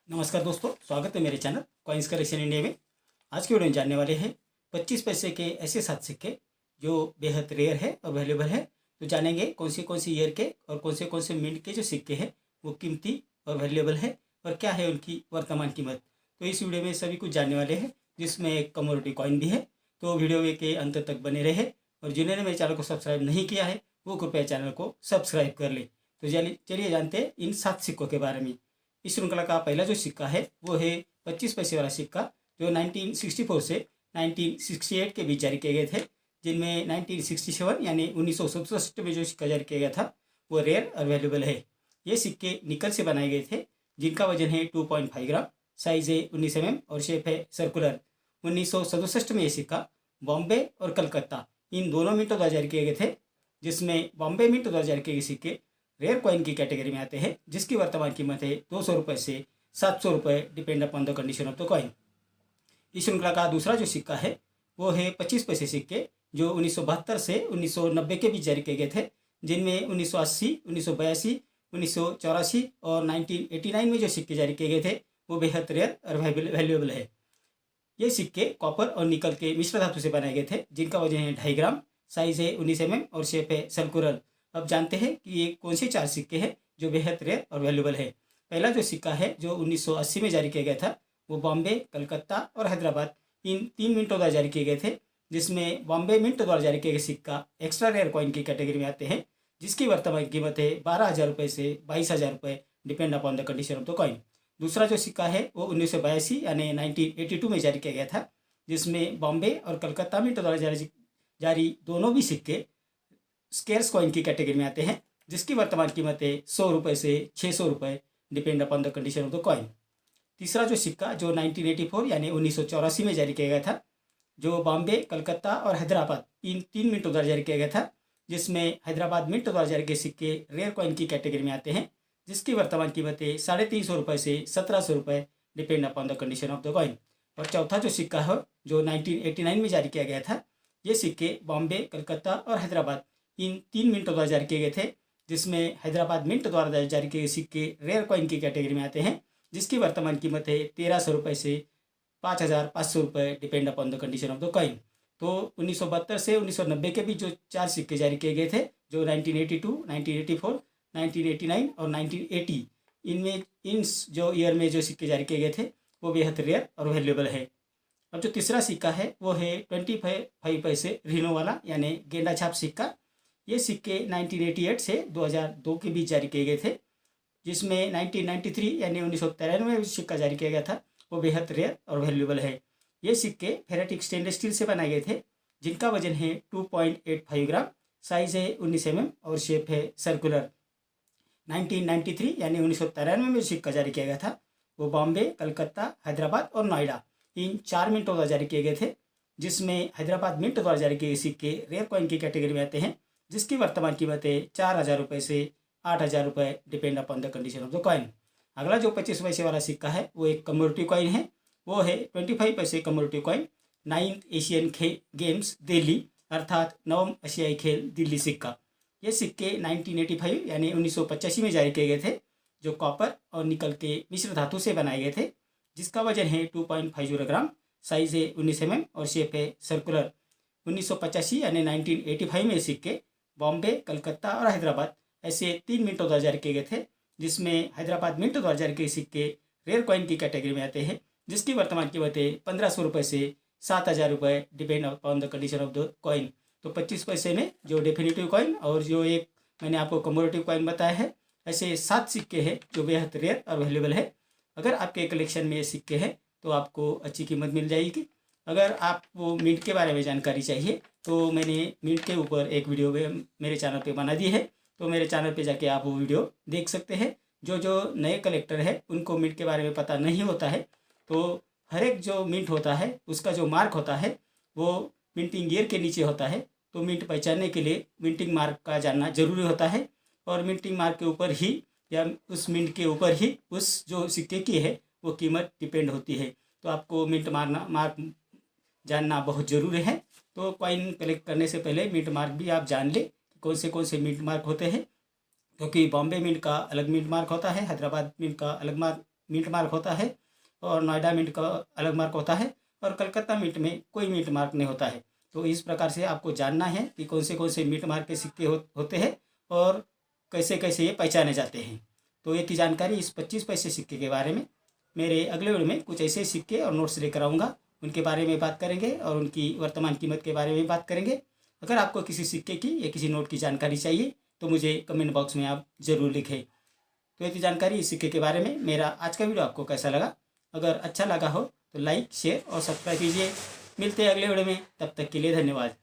नमस्कार दोस्तों, स्वागत है मेरे चैनल कॉइन्स कलेक्शन इंडिया में। आज की वीडियो में जानने वाले हैं 25 पैसे के ऐसे 7 सिक्के जो बेहद रेयर है और वैल्यूबल है। तो जानेंगे कौन सी ईयर के और कौन से मिंट के जो सिक्के हैं वो कीमती और वैल्यूबल है और क्या है उनकी वर्तमान कीमत। तो इस वीडियो में सभी कुछ जानने वाले हैं, जिसमें एक कमोडिटी कॉइन भी है। तो वीडियो के अंत तक बने रहे और जिन्होंने मेरे चैनल को सब्सक्राइब नहीं किया है वो कृपया चैनल को सब्सक्राइब कर ले। तो चलिए जानते हैं इन 7 सिक्कों के बारे में। इस श्रृंखला का पहला जो सिक्का है वो है 25 पैसे वाला सिक्का, जो 1964 से 1968 के बीच जारी किए गए थे, जिनमें 1967 यानी 1967 में जो सिक्का जारी किया गया था वो रेयर और वैल्यूबल है। ये सिक्के निकल से बनाए गए थे, जिनका वजन है 2.5 ग्राम, साइज है 19 mm और शेप है सर्कुलर। 1967 में ये सिक्का बॉम्बे और कलकत्ता इन दोनों मिंटों द्वारा जारी किए गए थे, जिसमें बॉम्बे मिंट द्वारा जारी किए गए सिक्के रेयर कॉइन की कैटेगरी में आते हैं, जिसकी वर्तमान कीमत है 200 रुपये से 700 रुपये, depend upon the condition of the coin. इस श्रृंखला का दूसरा जो सिक्का है वो है 25 पैसे सिक्के, जो 1972 से 1990 के बीच जारी किए गए थे, जिनमें 1980, 1982, 1984 और 1989 में जो सिक्के जारी किए गए थे वो बेहद रेयर और वैल्यूएबल है। ये सिक्के कॉपर और निकल के मिश्र धातु से बनाए गए थे, जिनका वजन है 2.5 ग्राम, साइज है 19 mm और शेप है सर्कुलर। अब जानते हैं कि ये कौन से 4 सिक्के हैं जो बेहद रेयर और वैल्यूबल है। पहला जो सिक्का है जो 1980 में जारी किया गया था वो बॉम्बे, कलकत्ता और हैदराबाद इन 3 मिंटों द्वारा जारी किए गए थे, जिसमें बॉम्बे मिंट द्वारा जारी किए गए सिक्का एक्स्ट्रा रेयर कॉइन की कैटेगरी में आते हैं, जिसकी वर्तमान कीमत है 12,000 रुपये से 22,000 रुपये, depend upon the condition of the coin. दूसरा जो सिक्का है वो 1982 यानी 1982 में जारी किया गया था, जिसमें बॉम्बे और कलकत्ता मिंट द्वारा जारी दोनों भी सिक्के स्केर्स कॉइन की कैटेगरी में आते हैं, जिसकी वर्तमान कीमत है 100 रुपये से 600 रुपये, depend upon the condition of the coin. तीसरा जो सिक्का जो 1984 यानी 1984 में जारी किया गया था, जो बॉम्बे, कलकत्ता और हैदराबाद इन 3 मिंटों द्वारा जारी किया गया था, जिसमें हैदराबाद मिंट द्वारा जारी किए सिक्के रेयर कॉइन की कैटेगरी में आते हैं, जिसकी वर्तमान कीमत है 350 रुपये से 1700 रुपये, depend upon the condition of the coin. और चौथा जो सिक्का है जो 1989 में जारी किया गया था, ये सिक्के बॉम्बे, कलकत्ता और हैदराबाद इन 3 मिंटों द्वारा जारी किए गए थे, जिसमें हैदराबाद मिंट द्वारा जारी किए गए सिक्के रेयर कॉइन की कैटेगरी में आते हैं, जिसकी वर्तमान कीमत है 1300 रुपये से 5,500 रुपये, depend upon the condition of the coin. तो 1972 से 1990 के बीच जो 4 सिक्के जारी किए गए थे, जो 1982, 1984, 1989 और 1980, इनमें इन जो ईयर में जो सिक्के जारी किए गए थे वो बेहद रेयर और वैल्यूएबल है। अब जो तीसरा सिक्का है वो है 25 पैसे रीनो वाला यानी गेंडा छाप सिक्का। ये सिक्के 1988 से 2002 के बीच जारी किए गए थे, जिसमें 1993 यानी 1993 में सिक्का जारी किया गया था, वो बेहद रेयर और वैल्यूएबल है। ये सिक्के फेरेटिक स्टेनलेस स्टील से बनाए गए थे, जिनका वजन है 2.85 ग्राम, साइज है 19 mm और शेप है सर्कुलर। 1993 यानी 1993 में सिक्का जारी किया गया था, वो बॉम्बे, कलकत्ता, हैदराबाद और नोएडा इन 4 मिंटों द्वारा जारी किए गए थे, जिसमें हैदराबाद मिंट द्वारा जारी किए गए सिक्के रेयर कॉइन की कैटेगरी में आते हैं, जिसकी वर्तमान कीमत है 4,000 रुपये से 8,000 रुपये, depend upon the condition of the coin. अगला जो 25 पैसे वाला सिक्का है वो एक कमोडिटी कॉइन है, वो है 25 पैसे commodity coin 9th Asian games Delhi, अर्थात नवम एशियाई खेल दिल्ली सिक्का। ये सिक्के 1985 यानी 1985 में जारी किए गए थे, जो कॉपर और निकल के मिश्र धातु से बनाए गए थे, जिसका वजन है 2.50 ग्राम, साइज है 19 mm और शेप है सर्कुलर। 1985 यानी 1985 में सिक्के बॉम्बे, कलकत्ता और हैदराबाद ऐसे 3 मिंटों द्वारा जारी किए गए थे, जिसमें हैदराबाद मिंट द्वारा जारी किए सिक्के रेयर कॉइन की कैटेगरी में आते हैं, जिसकी वर्तमान कीमत है 1,500 रुपये से 7,000 रुपये, depend upon the condition of the coin. तो 25 पैसे में जो डेफिनेटिव कॉइन और जो एक मैंने आपको कमोडिटी कॉइन बताया है, ऐसे 7 सिक्के हैं जो बेहद रेयर और वैल्यूएबल है। अगर आपके कलेक्शन में ये सिक्के हैं तो आपको अच्छी कीमत मिल जाएगी। अगर आपको मिंट के बारे में जानकारी चाहिए तो मैंने मिंट के ऊपर एक वीडियो मेरे चैनल पे बना दी है, तो मेरे चैनल पे जाके आप वो वीडियो देख सकते हैं। जो नए कलेक्टर है उनको मिंट के बारे में पता नहीं होता है, तो हर एक जो मिंट होता है उसका जो मार्क होता है वो मिंटिंग ईयर के नीचे होता है, तो मिंट पहचानने के लिए मिंटिंग मार्क का जानना जरूरी होता है, और मिंटिंग मार्क के ऊपर ही या उस मिंट के ऊपर ही उस जो सिक्के की है वो कीमत डिपेंड होती है। तो आपको मिंट मार्क जानना बहुत ज़रूरी है। तो कॉइन कलेक्ट करने से पहले मिंट मार्क भी आप जान लें कि कौन से मिंट मार्क होते हैं, क्योंकि बॉम्बे मिंट का अलग मिंट मार्क होता है, हैदराबाद मिंट का अलग मिंट मार्क होता है और नोएडा मिंट का अलग मार्क होता है और कलकत्ता मिंट में कोई मिंट मार्क नहीं होता है। तो इस प्रकार से आपको जानना है कि कौन से मिंट मार्क के सिक्के होते हैं और कैसे कैसे ये पहचाने जाते हैं। तो ये थी जानकारी इस 25 पैसे सिक्के के बारे में। मेरे अगले वीडियो में कुछ ऐसे सिक्के और नोट्स लेकर आऊँगा, उनके बारे में बात करेंगे और उनकी वर्तमान कीमत के बारे में बात करेंगे। अगर आपको किसी सिक्के की या किसी नोट की जानकारी चाहिए तो मुझे कमेंट बॉक्स में आप ज़रूर लिखें। तो ये थी जानकारी इस सिक्के के बारे में। मेरा आज का वीडियो आपको कैसा लगा? अगर अच्छा लगा हो तो लाइक, शेयर और सब्सक्राइब कीजिए। मिलते हैं अगले वीडियो में, तब तक के लिए धन्यवाद।